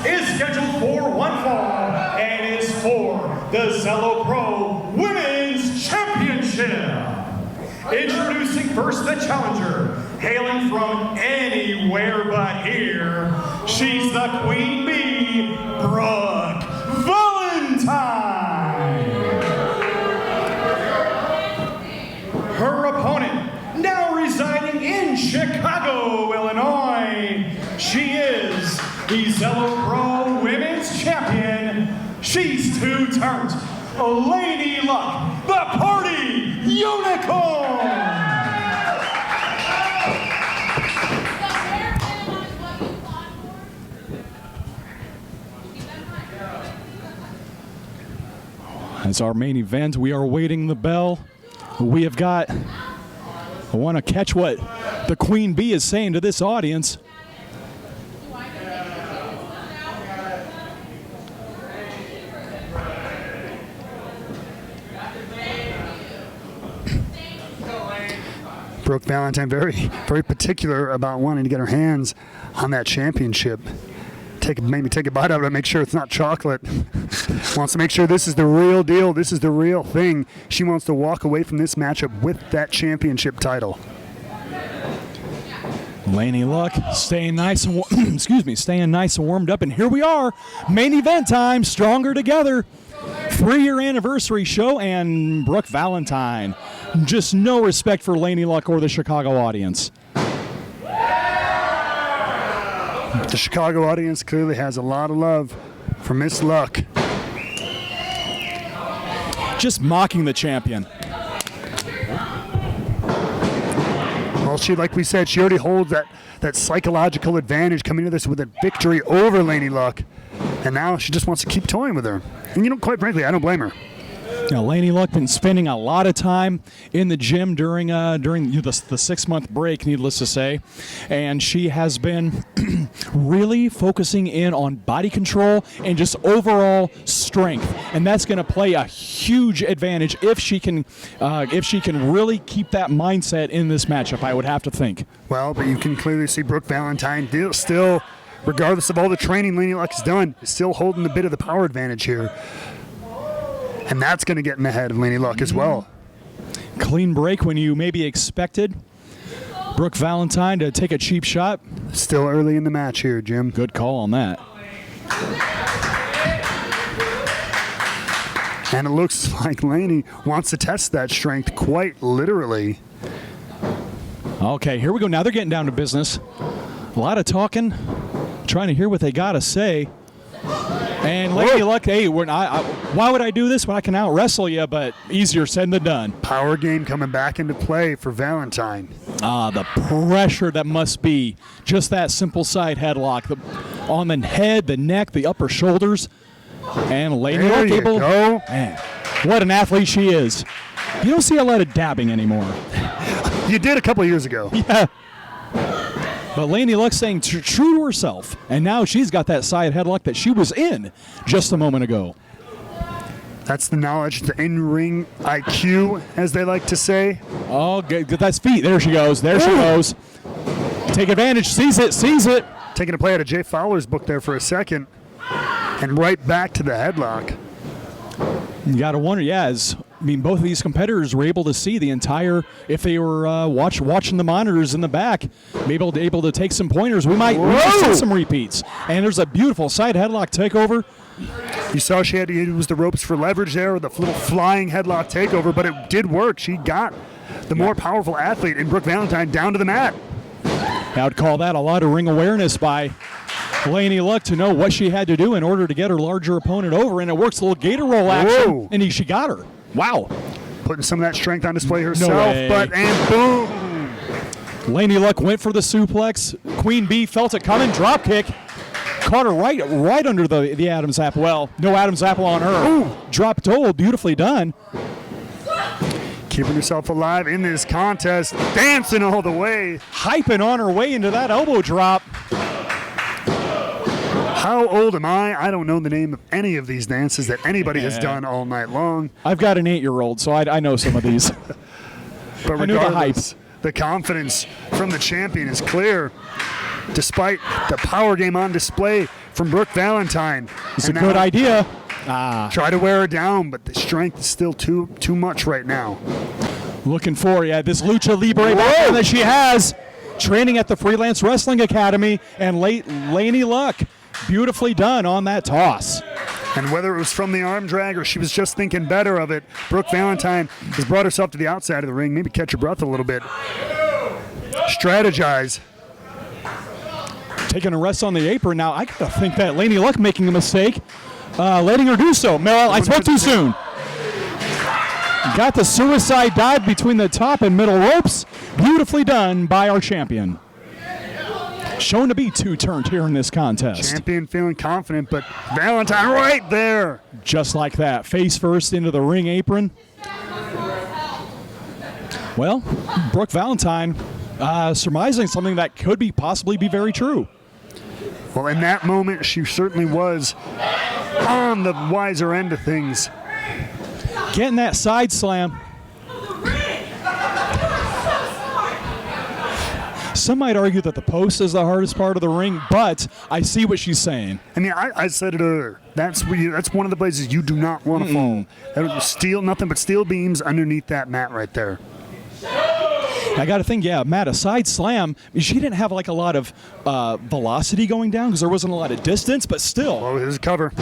is scheduled for one fall and is for the Zelo Pro Women's Championship. Introducing first the challenger, hailing from anywhere but here, she's the Queen Bee, Brooke Valentine. Her opponent, now residing in Chicago, Illinois, she is the Zelo Pro Women's Champion. She's two-termed Laynie Luck, the Party Unicorn. As our main event, we are awaiting the bell. We have got, I want to catch what the Queen Bee is saying to this audience. Brooke Valentine very particular about wanting to get her hands on that championship. Maybe take a bite out of it, make sure it's not chocolate. Wants to make sure this is the real deal, this is the real thing. She wants to walk away from this matchup with that championship title. Laynie Luck staying nice and staying nice and warmed up, and here we are, main event time, Stronger Together, 3-year anniversary show, and Brooke Valentine. Just no respect for Laynie Luck or the Chicago audience. The Chicago audience clearly has a lot of love for Miss Luck. Just mocking the champion. Well, like we said, she already holds that psychological advantage coming into this with a victory over Laynie Luck. And now she just wants to keep toying with her. And quite frankly, I don't blame her. Now, Laynie Luck been spending a lot of time in the gym during the 6-month break, needless to say, and she has been really focusing in on body control and just overall strength, and that's going to play a huge advantage if she can really keep that mindset in this matchup, I would have to think. Well, but you can clearly see Brooke Valentine still, regardless of all the training Laynie Luck has done, is still holding a bit of the power advantage here. And that's going to get in the head of Laynie Luck as well. Clean break when you maybe expected Brooke Valentine to take a cheap shot. Still early in the match here, Jim. Good call on that. And it looks like Laynie wants to test that strength quite literally. Okay, here we go. Now they're getting down to business. A lot of talking, trying to hear what they got to say. And Laynie Luck, hey, why would I do this when I can out-wrestle you, but easier said than done. Power game coming back into play for Valentine. The pressure that must be. Just that simple side headlock. On the head, the neck, the upper shoulders. And Laynie Luck able. Go. Man, what an athlete she is. You don't see a lot of dabbing anymore. You did a couple of years ago. Yeah. But Laynie Luck saying true to herself, and now she's got that side headlock that she was in just a moment ago. That's the knowledge, the in-ring IQ, as they like to say. Oh, good. That's feet. There she goes. There she goes. Take advantage. Seize it. Taking a play out of Jay Fowler's book there for a second, and right back to the headlock. You got to wonder, both of these competitors were able to see the entire, if they were watching the monitors in the back, maybe able to take some pointers. We might see some repeats. And there's a beautiful side headlock takeover. You saw she had to use the ropes for leverage there with the little flying headlock takeover, but it did work. She got the more powerful athlete in Brooke Valentine down to the mat. I would call that a lot of ring awareness by Laynie Luck to know what she had to do in order to get her larger opponent over, and it works a little gator roll action, and she got her. Wow. Putting some of that strength on display herself, and boom. Laynie Luck went for the suplex. Queen Bee felt it coming, drop kick. Caught her right under the Adam's apple. Well, no Adam's apple on her. Ooh. Drop toe, beautifully done. Keeping herself alive in this contest, dancing all the way. Hyping on her way into that elbow drop. How old am I? I don't know the name of any of these dances that anybody has done all night long. I've got an 8-year-old, so I know some of these. But regardless, the confidence from the champion is clear. Despite the power game on display, from Brooke Valentine. It's a good idea. Try to wear her down, but the strength is still too much right now. Looking for, this Lucha Libre background that she has. Training at the Freelance Wrestling Academy, and Laynie Luck, beautifully done on that toss. And whether it was from the arm drag or she was just thinking better of it, Brooke Valentine has brought herself to the outside of the ring, maybe catch her breath a little bit. Strategize. Taking a rest on the apron. Now, I gotta think that Laynie Luck making a mistake, letting her do so. Well, I spoke too soon. Got the suicide dive between the top and middle ropes. Beautifully done by our champion. Shown to be two-turned here in this contest. Champion feeling confident, but Valentine right there. Just like that. Face first into the ring apron. Well, Brooke Valentine surmising something that could possibly be very true. Well, in that moment, she certainly was on the wiser end of things. Getting that side slam. Some might argue that the post is the hardest part of the ring, but I see what she's saying. I mean, I said it earlier. That's one of the places you do not want to fall. That was steel, nothing but steel beams underneath that mat right there. I got to think, Matt, a side slam, she didn't have like a lot of velocity going down because there wasn't a lot of distance, but still. Oh, there's a cover.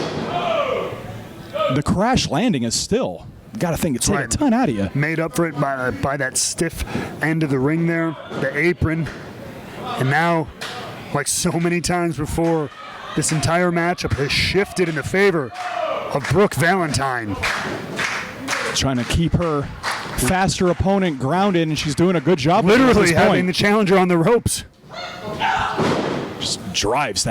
The crash landing is still, got to think, it's taking a ton out of you. Made up for it by that stiff end of the ring there, the apron. And now, like so many times before, this entire matchup has shifted in the favor of Brooke Valentine. Trying to keep her faster opponent grounded, and she's doing a good job. Literally having the challenger on the ropes. Just drives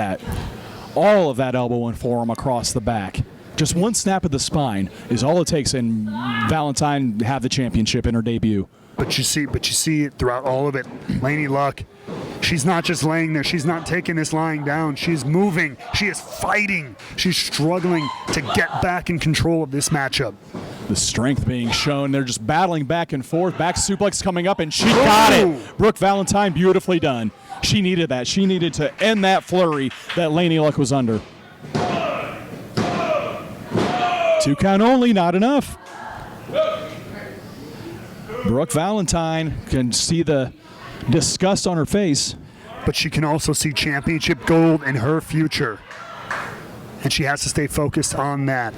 all of that elbow and forearm across the back. Just one snap of the spine is all it takes, and Valentine have the championship in her debut. But you see it throughout all of it. Laynie Luck, she's not just laying there. She's not taking this lying down. She's moving. She is fighting. She's struggling to get back in control of this matchup. The strength being shown. They're just battling back and forth. Back suplex coming up, and she got it. Brooke Valentine, beautifully done. She needed that. She needed to end that flurry that Laynie Luck was under. 2 count only, not enough. Brooke Valentine can see the disgust on her face. But she can also see championship gold in her future. And she has to stay focused on that.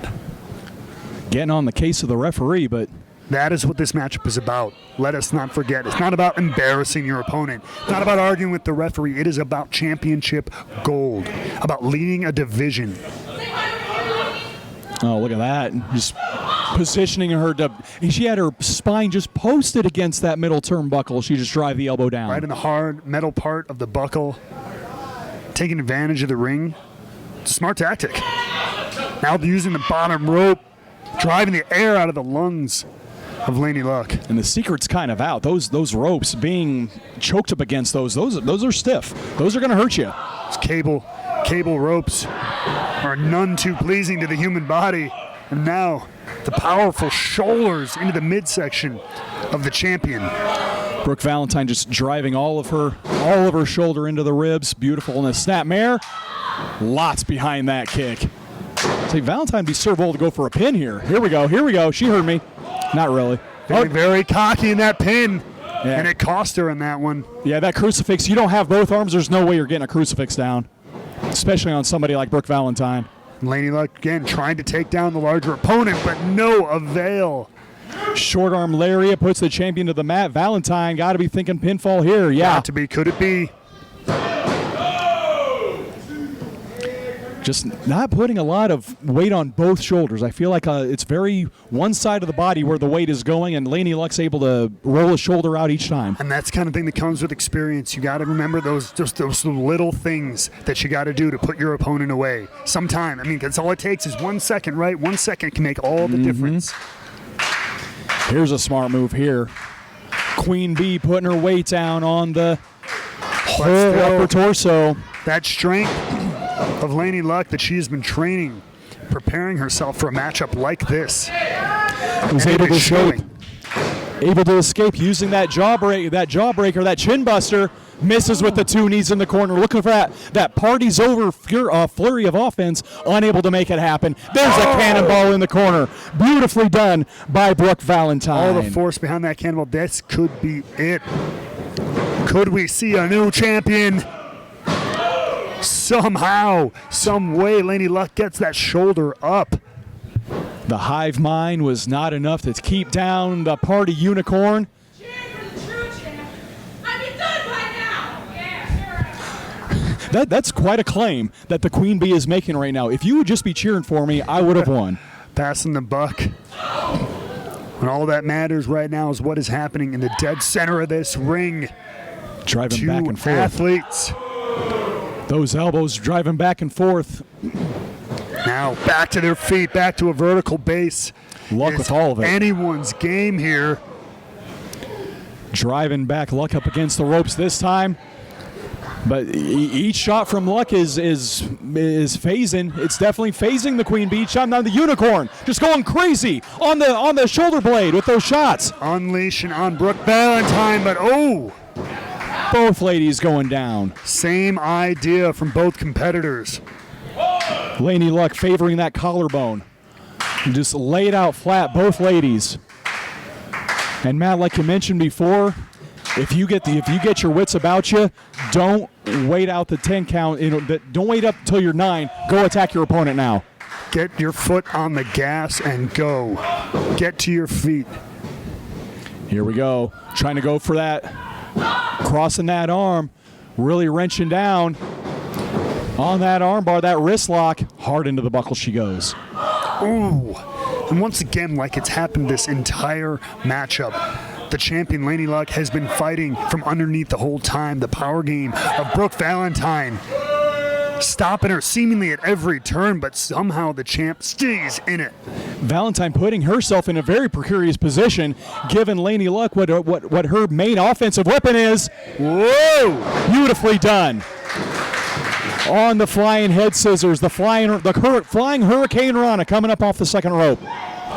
Getting on the case of the referee, but that is what this matchup is about. Let us not forget. It's not about embarrassing your opponent. It's not about arguing with the referee. It is about championship gold, about leading a division. Oh, look at that. Just positioning her to... She had her spine just posted against that middle turnbuckle. She just drive the elbow down. Right in the hard metal part of the buckle. Taking advantage of the ring. It's a smart tactic. Now using the bottom rope. Driving the air out of the lungs of Laynie Luck. And the secret's kind of out. Those ropes being choked up against those are stiff. Those are going to hurt you. Those cable ropes are none too pleasing to the human body. And now the powerful shoulders into the midsection of the champion. Brooke Valentine just driving all of her shoulder into the ribs. Beautiful in the snapmare. Lots behind that kick. See, Valentine be so bold to go for a pin here. Here we go. She heard me. Not really. Very cocky in that pin. Yeah. And it cost her in that one. Yeah, that crucifix, you don't have both arms, there's no way you're getting a crucifix down. Especially on somebody like Brooke Valentine. Laynie Luck, again, trying to take down the larger opponent, but no avail. Short arm lariat puts the champion to the mat. Valentine got to be thinking pinfall here. Yeah. Got to be. Could it be? Just not putting a lot of weight on both shoulders. I feel like it's very one side of the body where the weight is going, and Laynie Luck's able to roll a shoulder out each time. And that's the kind of thing that comes with experience. You got to remember those little things that you got to do to put your opponent away. Sometime, I mean, that's all it takes is 1 second, right? 1 second can make all the difference. Here's a smart move here. Queen Bee putting her weight down on the whole upper torso. That strength of Laynie Luck that she has been training, preparing herself for a matchup like this. Was able to escape using that jawbreaker, that chin buster. misses with the 2 knees in the corner. Looking for that party's over flurry of offense, unable to make it happen. There's a cannonball in the corner. Beautifully done by Brooke Valentine. All the force behind that cannonball. This could be it. Could we see a new champion? Somehow, some way, Laynie Luck gets that shoulder up. The hive mind was not enough to keep down the party unicorn. That's quite a claim that the Queen Bee is making right now. If you would just be cheering for me, I would have won. Passing the buck. And all that matters right now is what is happening in the dead center of this ring. Driving back and forth. Athletes. Those elbows driving back and forth. Now back to their feet, back to a vertical base. Luck with all of it. Anyone's game here. Driving back, Luck up against the ropes this time. But each shot from Luck is phasing. It's definitely phasing the Queen Bee. Shot down the unicorn, just going crazy on the shoulder blade with those shots. Unleashing on Brooke Valentine, but both ladies going down. Same idea from both competitors. Laynie Luck favoring that collarbone. Just laid out flat, both ladies. And Matt, like you mentioned before, if you get your wits about you, don't wait out the 10 count. Don't wait up until you're 9. Go attack your opponent now. Get your foot on the gas and go. Get to your feet. Here we go. Trying to go for that. Crossing that arm. Really wrenching down on that arm bar, that wrist lock. Hard into the buckle she goes. Ooh. And once again, like it's happened this entire matchup, the champion Laynie Luck has been fighting from underneath the whole time. The power game of Brooke Valentine stopping her seemingly at every turn, but somehow the champ stays in it. Valentine putting herself in a very precarious position, given Laynie Luck what her main offensive weapon is. Whoa! Beautifully done. On the flying head scissors, the flying Hurricane Rana coming up off the second rope.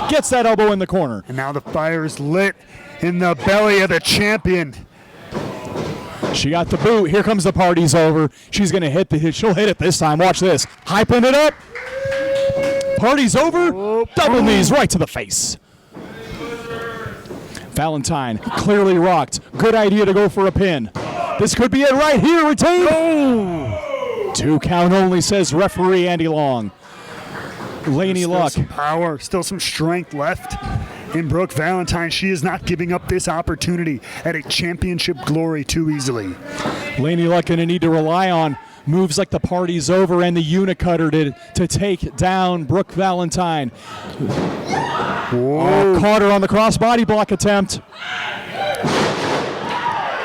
Gets that elbow in the corner. And now the fire is lit in the belly of the champion. She got the boot. Here comes the party's over. She's going to hit she'll hit it this time. Watch this. Hyping it up. Party's over. Double knees right to the face. Valentine clearly rocked. Good idea to go for a pin. This could be it right here. Retained. 2 count only, says referee Andy Long. Laynie Luck. Some power, still some strength left in Brooke Valentine. She is not giving up this opportunity at a championship glory too easily. Laynie Luck going to need to rely on moves like the party's over and the unicutter to take down Brooke Valentine. Whoa. Caught her on the crossbody block attempt.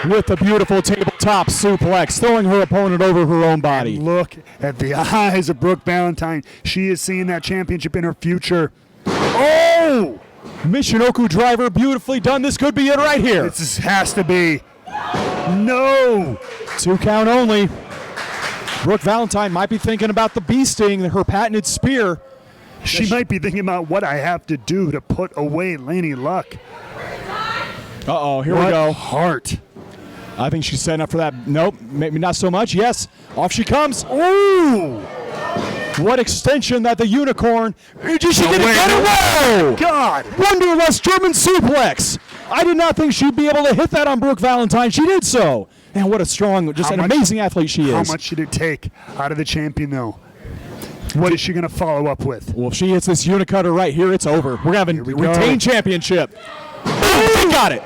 With a beautiful tabletop suplex, throwing her opponent over her own body. And look at the eyes of Brooke Valentine. She is seeing that championship in her future. Oh! Michinoku driver, beautifully done. This could be it right here. This has to be. No! 2 count only. Brooke Valentine might be thinking about the bee sting, her patented spear. She might be thinking about what I have to do to put away Laynie Luck. Uh-oh, here we go. Heart. I think she's setting up for that. Nope, maybe not so much. Yes, off she comes. Ooh! What extension that the unicorn. She get it. Whoa! God! Wonderless German suplex. I did not think she'd be able to hit that on Brooke Valentine. She did so. And what a strong, just an amazing athlete she is. How much should it take out of the champion, though? What is she going to follow up with? Well, if she hits this unicutter right here, it's over. We're going to have a retained championship. Boom, got it.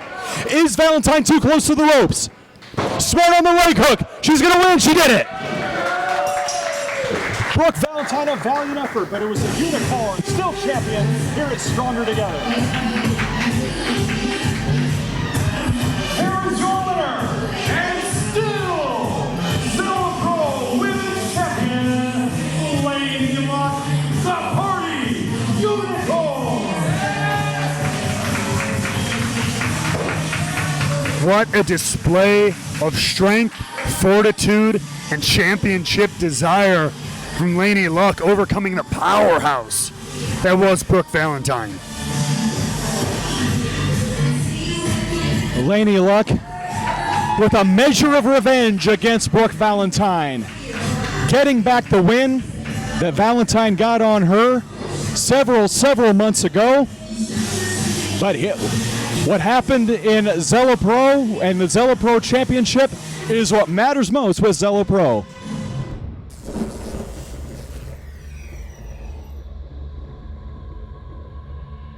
Is Valentine too close to the ropes? Smart on the leg hook. She's going to win. She did it. Brooke Valentine, a valiant effort, but it was the unicorn, still champion. Here it's stronger together. Here is your winner, and still Zelo Pro Women's Champion, Laynie Luck, the Party Unicorn. What a display of strength, fortitude, and championship desire from Laynie Luck, overcoming the powerhouse that was Brooke Valentine. Laynie Luck with a measure of revenge against Brooke Valentine. Getting back the win that Valentine got on her several months ago. But what happened in Zelo Pro and the Zelo Pro Championship is what matters most with Zelo Pro.